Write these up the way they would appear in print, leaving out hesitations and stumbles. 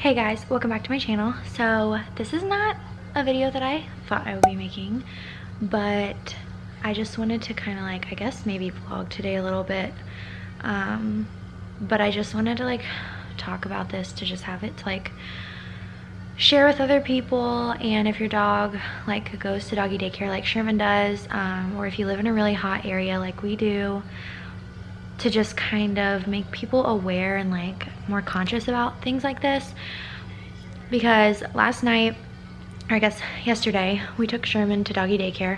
Hey guys, welcome back to my channel. So this is not a video that I thought I would be making, but I just wanted to kind of like, I guess maybe vlog today a little bit. But I just wanted to like talk about this, to just have it to like share with other people. And if your dog like goes to doggy daycare like Sherman does, or if you live in a really hot area like we do, to just kind of make people aware and like more conscious about things like this. Because last night, or I guess yesterday, we took Sherman to doggy daycare,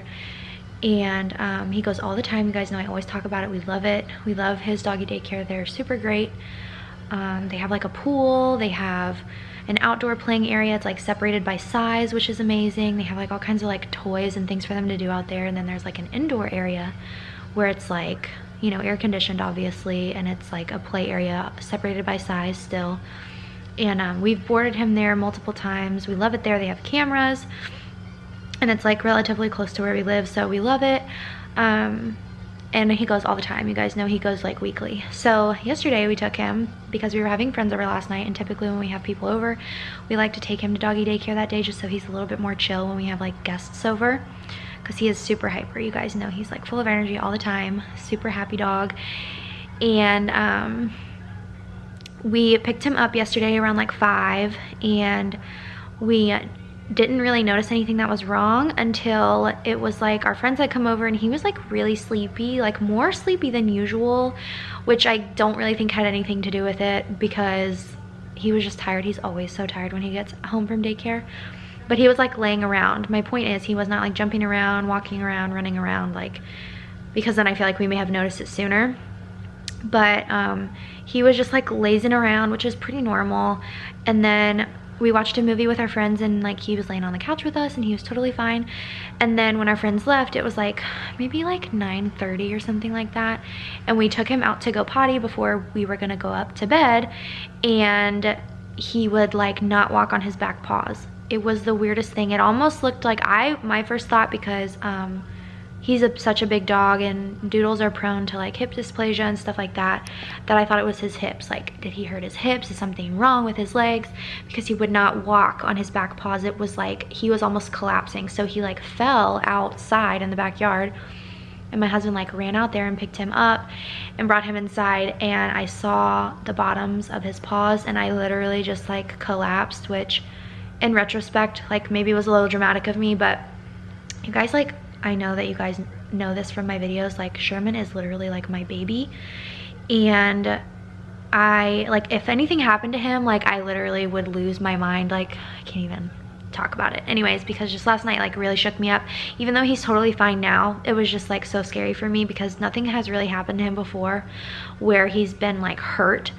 and he goes all the time. You guys know I always talk about it. We love it. We love his doggy daycare. They're super great. They have like a pool, they have an outdoor playing area. It's like separated by size, which is amazing. They have like all kinds of like toys and things for them to do out there. And then there's like an indoor area where it's like, you know, air conditioned obviously, and it's like a play area separated by size still. And we've boarded him there multiple times. We love it there. They have cameras, and it's like relatively close to where we live, so we love it. And he goes all the time. You guys know he goes like weekly. So yesterday we took him because we were having friends over last night, and typically when we have people over, we like to take him to doggy daycare that day just so he's a little bit more chill when we have like guests over, because he is super hyper. You guys know he's like full of energy all the time, super happy dog. And we picked him up yesterday around like 5, and we didn't really notice anything that was wrong until it was like our friends had come over, and he was like really sleepy, like more sleepy than usual, which I don't really think had anything to do with it, because he was just tired. He's always so tired when he gets home from daycare. But he was like laying around. My point is, he was not like jumping around, walking around, running around, like, because then I feel like we may have noticed it sooner. But he was just like lazing around, which is pretty normal. And then we watched a movie with our friends, and like he was laying on the couch with us, and he was totally fine. And then when our friends left, it was like maybe like 9:30 or something like that, and we took him out to go potty before we were gonna go up to bed, and he would like not walk on his back paws. It was the weirdest thing. It almost looked like, my first thought, because he's such a big dog and doodles are prone to like hip dysplasia and stuff like that, that I thought it was his hips. Like, did he hurt his hips? Is something wrong with his legs? Because he would not walk on his back paws. It was like he was almost collapsing. So he like fell outside in the backyard, and my husband like ran out there and picked him up and brought him inside, and I saw the bottoms of his paws, and I literally just like collapsed, which in retrospect, like maybe it was a little dramatic of me, but you guys, like, I know that you guys know this from my videos, like Sherman is literally like my baby. And I, like, if anything happened to him, like I literally would lose my mind. Like, I can't even talk about it. Anyways, because just last night like really shook me up. Even though he's totally fine now, it was just like so scary for me, because nothing has really happened to him before where he's been like hurt.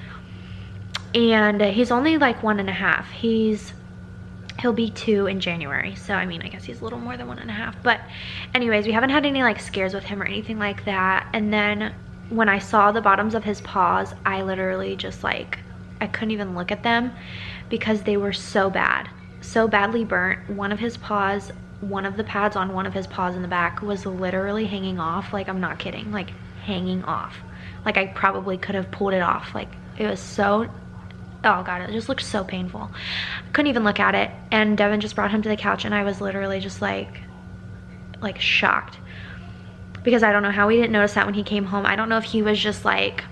And he's only like 1.5. He'll be 2 in January, so I mean, I guess he's a little more than 1.5. But anyways, we haven't had any like scares with him or anything like that. And then when I saw the bottoms of his paws, I literally just like, I couldn't even look at them because they were so bad, so badly burnt. One of his paws, one of the pads on one of his paws in the back was literally hanging off. Like, I'm not kidding, like hanging off. Like I probably could have pulled it off. Like, it was so, oh god, it just looked so painful. I couldn't even look at it. And Devin just brought him to the couch, and I was literally just like shocked, because I don't know how we didn't notice that when he came home. I don't know if he was just like,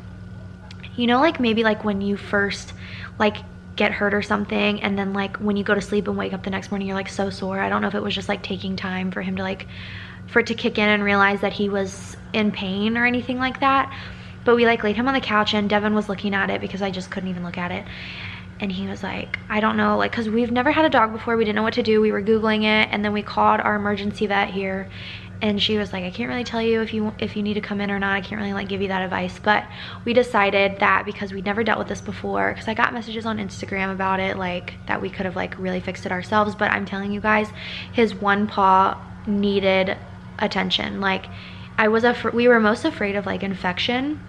you know, like maybe like when you first like get hurt or something, and then like when you go to sleep and wake up the next morning, you're like so sore. I don't know if it was just like taking time for him to like, for it to kick in and realize that he was in pain or anything like that. But we like laid him on the couch, and Devin was looking at it because I just couldn't even look at it. And he was like, I don't know, like, because we've never had a dog before. We didn't know what to do. We were Googling it, and then we called our emergency vet here, and she was like, I can't really tell you if you need to come in or not. I can't really like give you that advice. But we decided that because we'd never dealt with this before, because I got messages on Instagram about it, like that we could have like really fixed it ourselves. But I'm telling you guys, his one paw needed attention. Like, we were most afraid of like infection.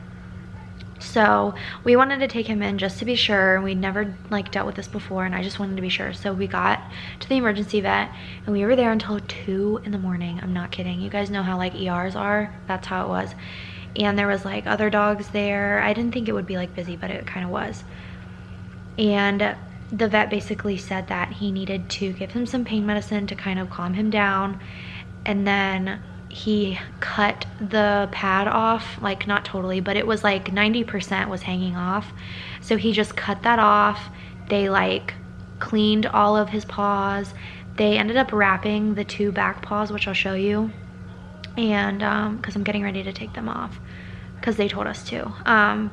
So we wanted to take him in just to be sure. We'd never like dealt with this before, and I just wanted to be sure. So we got to the emergency vet, and we were there until 2 in the morning. I'm not kidding. You guys know how like ERs are? That's how it was. And there was like other dogs there. I didn't think it would be like busy, but it kind of was. And the vet basically said that he needed to give him some pain medicine to kind of calm him down, and then he cut the pad off, like not totally, but it was like 90% was hanging off. So he just cut that off. They like cleaned all of his paws. They ended up wrapping the 2 back paws, which I'll show you, and because I'm getting ready to take them off because they told us to.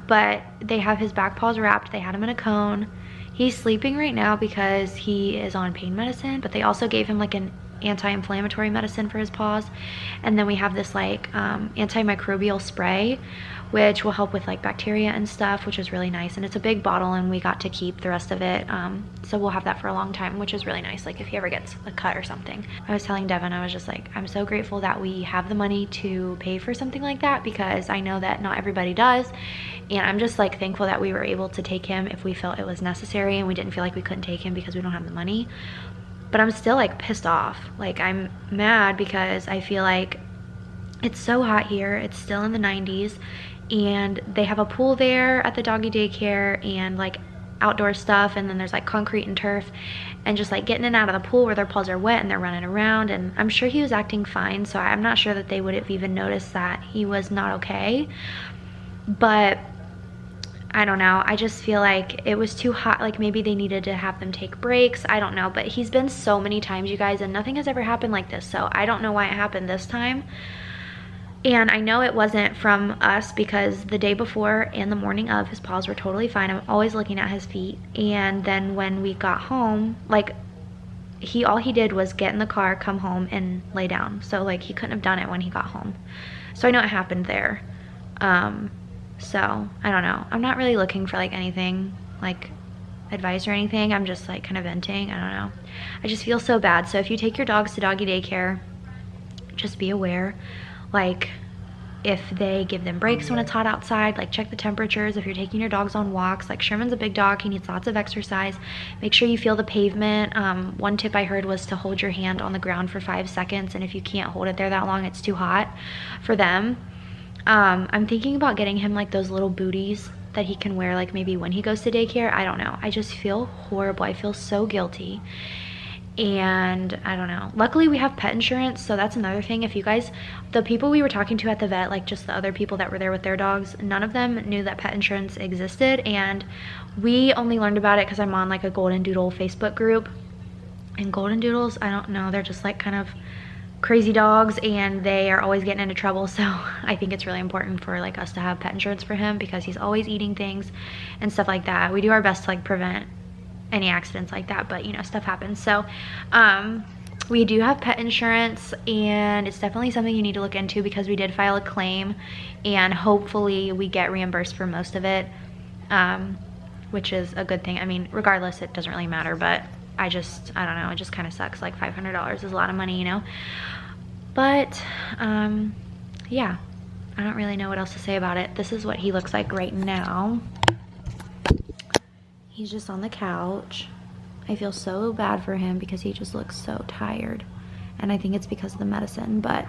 But they have his back paws wrapped. They had him in a cone. He's sleeping right now because he is on pain medicine, but they also gave him like an anti-inflammatory medicine for his paws. And then we have this like antimicrobial spray, which will help with like bacteria and stuff, which is really nice. And it's a big bottle, and we got to keep the rest of it. So we'll have that for a long time, which is really nice, like if he ever gets a cut or something. I was telling Devin, I was just like, I'm so grateful that we have the money to pay for something like that, because I know that not everybody does. And I'm just like thankful that we were able to take him if we felt it was necessary, and we didn't feel like we couldn't take him because we don't have the money. But I'm still like pissed off. Like, I'm mad because I feel like it's so hot here. It's still in the 90s, and they have a pool there at the doggy daycare and like outdoor stuff, and then there's like concrete and turf, and just like getting in and out of the pool where their paws are wet and they're running around. And I'm sure he was acting fine, so I'm not sure that they would have even noticed that he was not okay. But I don't know, I just feel like it was too hot. Like maybe they needed to have them take breaks, I don't know. But he's been so many times, you guys, and nothing has ever happened like this, so I don't know why it happened this time. And I know it wasn't from us, because the day before and the morning of, his paws were totally fine. I'm always looking at his feet. And then when we got home, like all he did was get in the car, come home, and lay down. So like he couldn't have done it when he got home. So I know it happened there. So I don't know, I'm not really looking for like anything like advice or anything. I'm just like kind of venting. I don't know, I just feel so bad. So if you take your dogs to doggy daycare, just be aware, like if they give them breaks when it's hot outside, like check the temperatures. If you're taking your dogs on walks, like Sherman's a big dog, he needs lots of exercise. Make sure you feel the pavement. One tip I heard was to hold your hand on the ground for 5 seconds, and if you can't hold it there that long, it's too hot for them. I'm thinking about getting him like those little booties that he can wear, like maybe when he goes to daycare. I don't know, I just feel horrible. I feel so guilty, and I don't know. Luckily we have pet insurance, so that's another thing. If you guys, the people we were talking to at the vet, like just the other people that were there with their dogs, none of them knew that pet insurance existed. And we only learned about it because I'm on like a goldendoodle Facebook group, and goldendoodles, I don't know, they're just like kind of crazy dogs, and they are always getting into trouble. So I think it's really important for like us to have pet insurance for him, because he's always eating things and stuff like that. We do our best to like prevent any accidents like that, but you know, stuff happens. So we do have pet insurance, and it's definitely something you need to look into, because we did file a claim, and hopefully we get reimbursed for most of it, which is a good thing. I mean, regardless, it doesn't really matter, but I don't know, it just kind of sucks. Like $500 is a lot of money, you know. But yeah, I don't really know what else to say about it. This is what he looks like right now. He's just on the couch. I feel so bad for him because he just looks so tired, and I think it's because of the medicine. But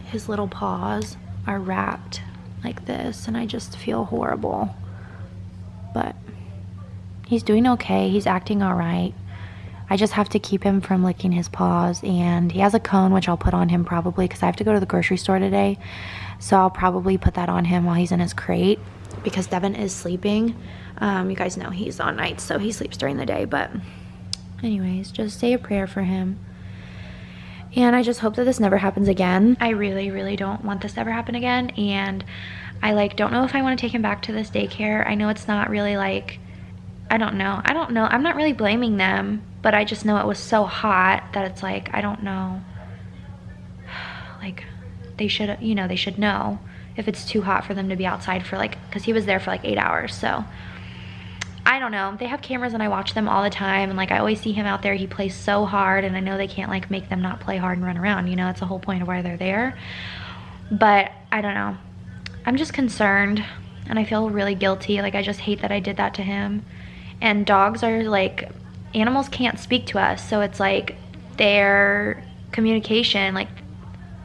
his little paws are wrapped like this, and I just feel horrible. But he's doing okay, he's acting all right. I just have to keep him from licking his paws, and he has a cone, which I'll put on him probably, because I have to go to the grocery store today. So I'll probably put that on him while he's in his crate, because Devin is sleeping. You guys know he's on nights, so he sleeps during the day. But anyways, just say a prayer for him. And I just hope that this never happens again. I really, really don't want this to ever happen again. And I like don't know if I want to take him back to this daycare. I know it's not really like, I don't know. I'm not really blaming them, but I just know it was so hot that it's like, I don't know. Like they should, you know, they should know if it's too hot for them to be outside for like, because he was there for like 8 hours. So I don't know. They have cameras and I watch them all the time, and like I always see him out there. He plays so hard, and I know they can't like make them not play hard and run around, you know. It's the whole point of why they're there. But I don't know, I'm just concerned, and I feel really guilty. Like I just hate that I did that to him. And dogs are like, animals can't speak to us, so it's like their communication, like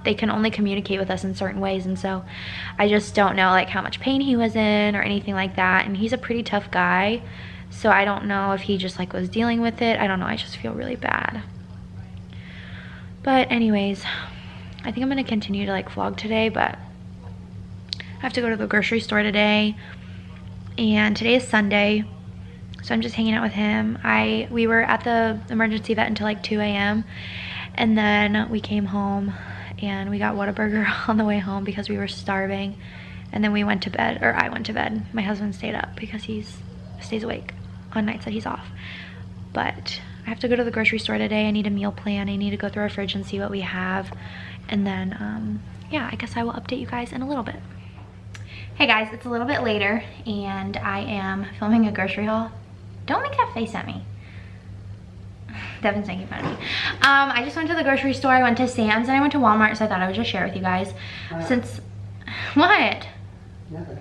they can only communicate with us in certain ways. And so I just don't know like how much pain he was in or anything like that. And he's a pretty tough guy, So I don't know if he just like was dealing with it. I don't know, I just feel really bad. But anyways, I think I'm gonna continue to like vlog today, but I have to go to the grocery store today, and today is Sunday, so I'm just hanging out with him. We were at the emergency vet until like 2 a.m. and then we came home and we got Whataburger on the way home because we were starving, and then we went to bed, or I went to bed. My husband stayed up because he stays awake on nights that he's off. But I have to go to the grocery store today. I need a meal plan. I need to go through our fridge and see what we have, and then yeah, I guess I will update you guys in a little bit. Hey guys, it's a little bit later and I am filming a grocery haul. Don't make that face at me. Devin's making fun of me. I just went to the grocery store. I went to Sam's and I went to Walmart, so I thought I would just share with you guys. What? Nothing.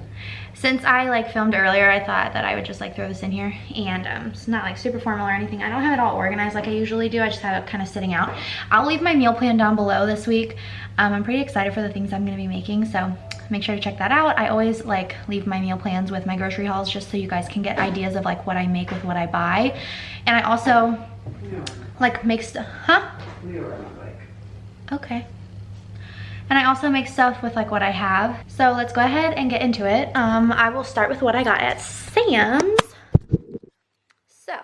Since I like filmed earlier, I thought that I would just like throw this in here, and it's not like super formal or anything. I don't have it all organized like I usually do. I just have it kind of sitting out. I'll leave my meal plan down below this week. I'm pretty excited for the things I'm gonna be making, so make sure to check that out. I always like leave my meal plans with my grocery hauls just so you guys can get ideas of like what I make with what I buy. And I also like make stuff, huh? Okay. And I also make stuff with like what I have. So let's go ahead and get into it. I will start with what I got at Sam's. So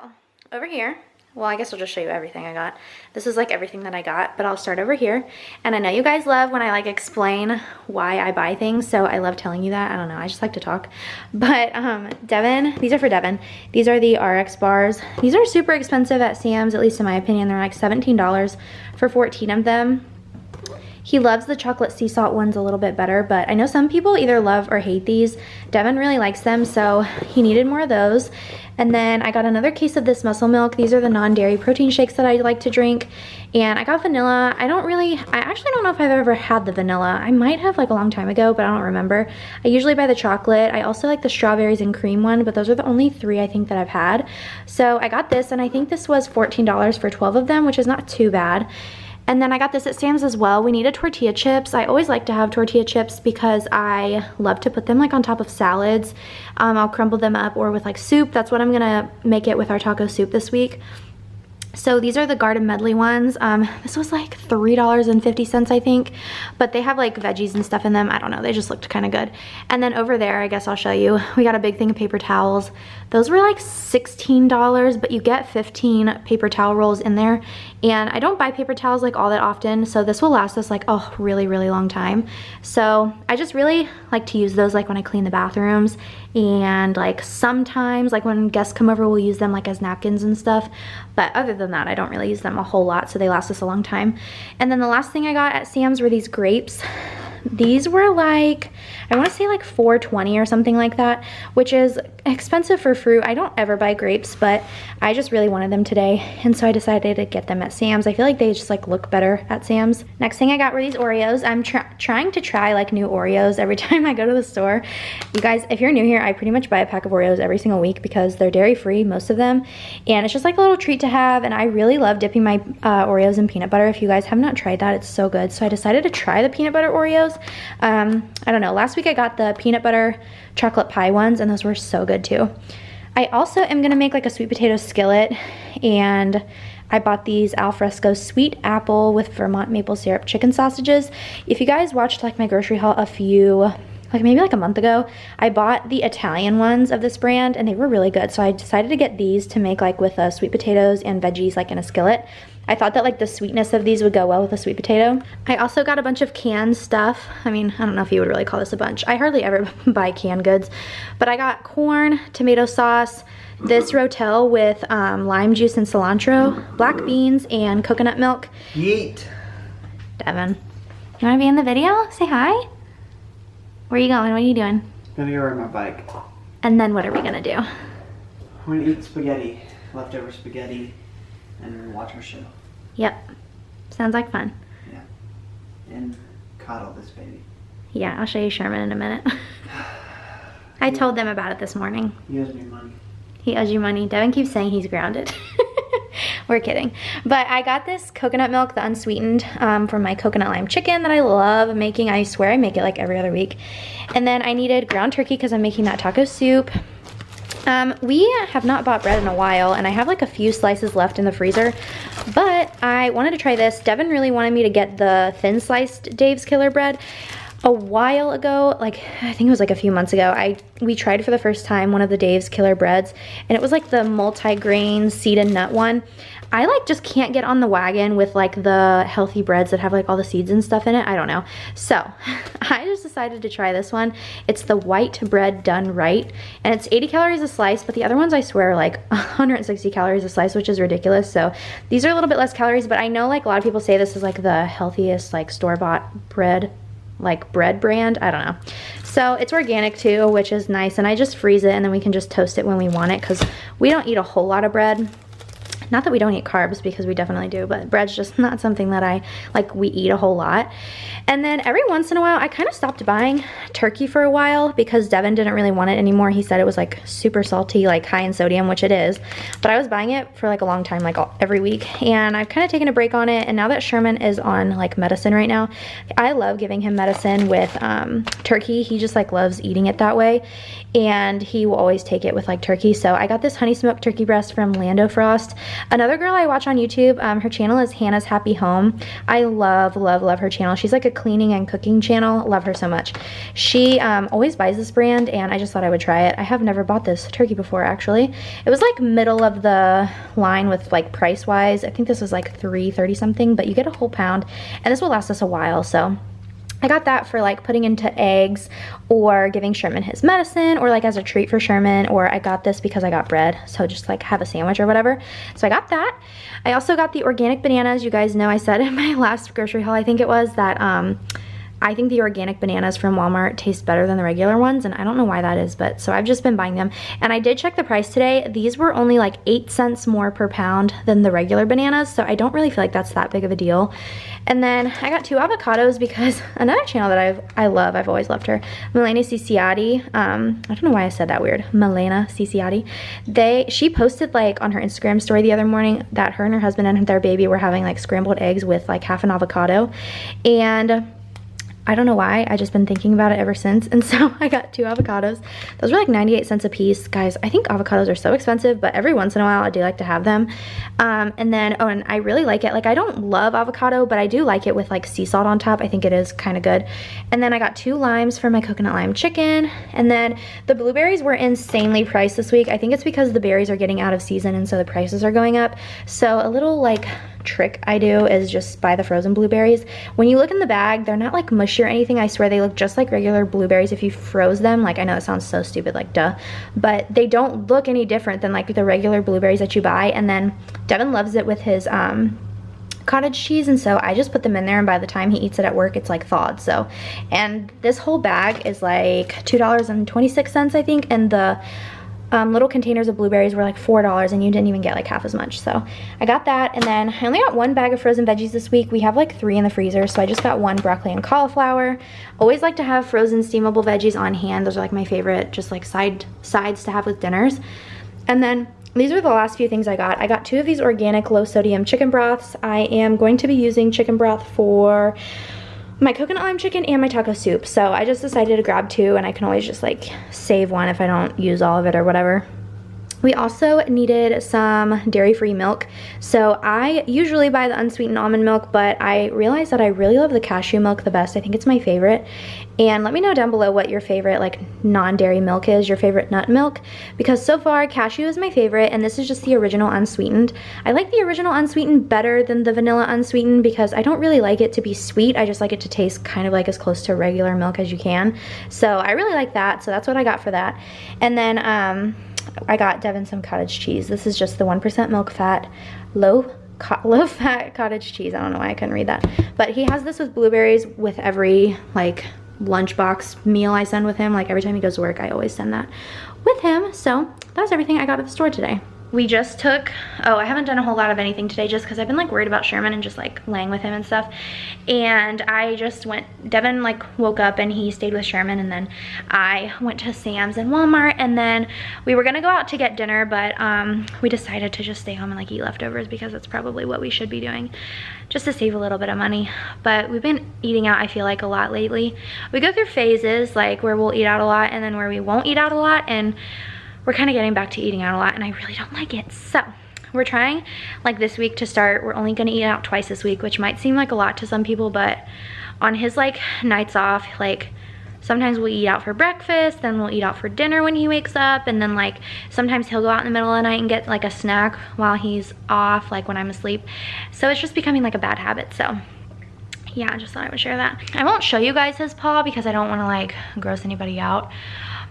over here, well, I guess I'll just show you everything I got. This is like everything that I got, but I'll start over here. And I know you guys love when I like explain why I buy things, so I love telling you that. I don't know, I just like to talk. But Devin, these are for Devin. These are the RX bars. These are super expensive at Sam's, at least in my opinion. They're like $17 for 14 of them. He loves the chocolate sea salt ones a little bit better, but I know some people either love or hate these. Devin really likes them, so he needed more of those. And then I got another case of this muscle milk. These are the non-dairy protein shakes that I like to drink. And I got vanilla. I actually don't know if I've ever had the vanilla. I might have like a long time ago, but I don't remember. I usually buy the chocolate. I also like the strawberries and cream one, but those are the only 3 I think that I've had. So I got this, and I think this was $14 for 12 of them, which is not too bad. And then I got this at Sam's as well. We needed tortilla chips. I always like to have tortilla chips because I love to put them like on top of salads. I'll crumble them up, or with like soup. That's what I'm gonna make it with our taco soup this week. So these are the garden medley ones. This was like $3.50 I think, but they have like veggies and stuff in them. I don't know, they just looked kind of good. And then over there, I guess I'll show you, we got a big thing of paper towels. Those were like $16, but you get 15 paper towel rolls in there. And I don't buy paper towels like all that often, so this will last us like a really, really long time. So I just really like to use those like when I clean the bathrooms, and like sometimes like when guests come over, we'll use them like as napkins and stuff. But other than that, I don't really use them a whole lot, so they last us a long time. And then the last thing I got at Sam's were these grapes. These were like, I want to say like $4.20 or something like that, which is expensive for fruit. I don't ever buy grapes, but I just really wanted them today, and so I decided to get them at Sam's. I feel like they just like look better at Sam's. Next thing I got were these Oreos. I'm trying to try like new Oreos every time I go to the store. You guys, if you're new here, I pretty much buy a pack of Oreos every single week because they're dairy free, most of them, and it's just like a little treat to have. And I really love dipping my Oreos in peanut butter. If you guys have not tried that, it's so good. So I decided to try the peanut butter Oreos. I don't know, last week I got the peanut butter chocolate pie ones, and those were so good too. I also am gonna make like a sweet potato skillet, and I bought these alfresco sweet apple with Vermont maple syrup chicken sausages. If you guys watched like my grocery haul maybe like a month ago, I bought the Italian ones of this brand, and they were really good. So I decided to get these to make like with sweet potatoes and veggies like in a skillet. I thought that like the sweetness of these would go well with a sweet potato. I also got a bunch of canned stuff. I mean, I don't know if you would really call this a bunch. I hardly ever buy canned goods, but I got corn, tomato sauce, this Rotel with lime juice and cilantro, black beans, and coconut milk. Yeet. Devin, you wanna be in the video? Say hi. Where are you going? What are you doing? I'm gonna go ride my bike. And then what are we gonna do? I'm gonna eat spaghetti, leftover spaghetti, and watch our show. Yep. Sounds like fun. Yeah. And coddle this baby. Yeah, I'll show you Sherman in a minute. I told them about it this morning. He owes me money. He owes you money. Devin keeps saying he's grounded. We're kidding. But I got this coconut milk, the unsweetened, from my coconut lime chicken that I love making. I swear I make it like every other week. And then I needed ground turkey because I'm making that taco soup. We have not bought bread in a while, and I have like a few slices left in the freezer, but I wanted to try this. Devin really wanted me to get the thin sliced Dave's Killer bread. A while ago, like I think it was like a few months ago, we tried for the first time one of the Dave's Killer breads, and it was like the multi-grain seed and nut one. I like just can't get on the wagon with like the healthy breads that have like all the seeds and stuff in it. I don't know. So I just decided to try this one. It's the white bread done right, and it's 80 calories a slice, but the other ones I swear are like 160 calories a slice, which is ridiculous. So these are a little bit less calories, but I know like a lot of people say this is like the healthiest like store-bought bread, like bread brand. I don't know. So it's organic too, which is nice, and I just freeze it and then we can just toast it when we want it, because we don't eat a whole lot of bread. Not that we don't eat carbs, because we definitely do, but bread's just not something that we eat a whole lot. And then every once in a while, I kind of stopped buying turkey for a while because Devin didn't really want it anymore. He said it was like super salty, like high in sodium, which it is. But I was buying it for like a long time, like every week. And I've kind of taken a break on it. And now that Sherman is on like medicine right now, I love giving him medicine with turkey. He just like loves eating it that way. And he will always take it with like turkey. So I got this honey smoked turkey breast from Lando Frost. Another girl I watch on YouTube, her channel is Hannah's Happy Home. I love, love, love her channel. She's like a cleaning and cooking channel. Love her so much. She always buys this brand, and I just thought I would try it. I have never bought this turkey before, actually. It was like middle of the line with like price wise. I think this was like $3.30 something, but you get a whole pound, and this will last us a while. So I got that for like putting into eggs or giving Sherman his medicine, or like as a treat for Sherman, or I got this because I got bread, so just like have a sandwich or whatever. So I got that. I also got the organic bananas. You guys know I said in my last grocery haul, I think it was, that I think the organic bananas from Walmart taste better than the regular ones, and I don't know why that is, but so I've just been buying them. And I did check the price today. These were only like 8 cents more per pound than the regular bananas, so I don't really feel like that's that big of a deal. And then I got 2 avocados because another channel that I love, I've always loved her, Milena Ciciotti. I don't know why I said that weird, Milena Ciciotti. She posted like on her Instagram story the other morning that her and her husband and their baby were having like scrambled eggs with like half an avocado, and I don't know why, I just been thinking about it ever since, and so I got 2 avocados. Those were like 98 cents a piece. Guys, I think avocados are so expensive, but every once in a while I do like to have them. And then, oh, and I really like it. Like, I don't love avocado, but I do like it with like sea salt on top. I think it is kind of good. And then I got 2 limes for my coconut lime chicken. And then the blueberries were insanely priced this week. I think it's because the berries are getting out of season, and so the prices are going up. So a little like trick I do is just buy the frozen blueberries. When you look in the bag, they're not like mushy or anything. I swear they look just like regular blueberries if you froze them. Like, I know it sounds so stupid, like duh, but they don't look any different than like the regular blueberries that you buy. And then Devin loves it with his cottage cheese, and so I just put them in there, and by the time he eats it at work, it's like thawed. So, and this whole bag is like $2.26 I think, and the little containers of blueberries were like $4, and you didn't even get like half as much. So I got that, and then I only got 1 bag of frozen veggies this week. We have like 3 in the freezer, so I just got 1 broccoli and cauliflower. Always like to have frozen steamable veggies on hand. Those are like my favorite, just like sides to have with dinners. And then these are the last few things I got. I got 2 of these organic low sodium chicken broths. I am going to be using chicken broth for my coconut lime chicken and my taco soup. So I just decided to grab 2, and I can always just like save 1 if I don't use all of it or whatever. We also needed some dairy-free milk. So I usually buy the unsweetened almond milk, but I realized that I really love the cashew milk the best. I think it's my favorite. And let me know down below what your favorite like non-dairy milk is, your favorite nut milk, because so far cashew is my favorite, and this is just the original unsweetened. I like the original unsweetened better than the vanilla unsweetened because I don't really like it to be sweet. I just like it to taste kind of like as close to regular milk as you can. So I really like that, so that's what I got for that. And then I got Devin some cottage cheese. This is just the 1% milk fat, low fat cottage cheese. I don't know why I couldn't read that. But he has this with blueberries with every like lunchbox meal I send with him. Like every time he goes to work, I always send that with him. So that's everything I got at the store today. We just took, oh, I haven't done a whole lot of anything today just because I've been like worried about Sherman and just like laying with him and stuff. And I just went, Devin like woke up and he stayed with Sherman, and then I went to Sam's and Walmart, and then we were gonna go out to get dinner, but we decided to just stay home and like eat leftovers because that's probably what we should be doing just to save a little bit of money. But we've been eating out, I feel like, a lot lately. We go through phases like where we'll eat out a lot and then where we won't eat out a lot, and we're kind of getting back to eating out a lot and I really don't like it. So we're trying like this week to start, we're only gonna eat out twice this week, which might seem like a lot to some people, but on his like nights off, like sometimes we'll eat out for breakfast, then we'll eat out for dinner when he wakes up, and then like sometimes he'll go out in the middle of the night and get like a snack while he's off, like when I'm asleep. So it's just becoming like a bad habit. So yeah, I just thought I would share that. I won't show you guys his paw because I don't want to like gross anybody out,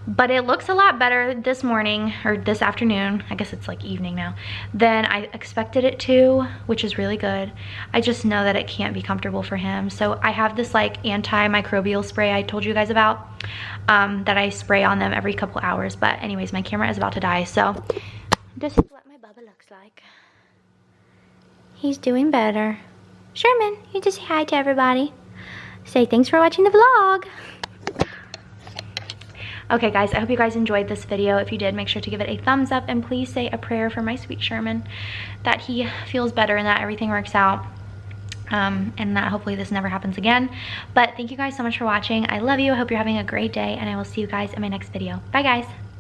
but it looks a lot better this morning, or this afternoon, I guess it's like evening now, than I expected it to, which is really good. I just know that it can't be comfortable for him. So I have this like antimicrobial spray I told you guys about, that I spray on them every couple hours. But anyways, my camera is about to die, so this is what my Bubba looks like. He's doing better. Sherman, you just say hi to everybody. Say thanks for watching the vlog. Okay guys, I hope you guys enjoyed this video. If you did, make sure to give it a thumbs up and please say a prayer for my sweet Sherman, that he feels better and that everything works out, and that hopefully this never happens again. But thank you guys so much for watching. I love you. I hope you're having a great day and I will see you guys in my next video. Bye guys.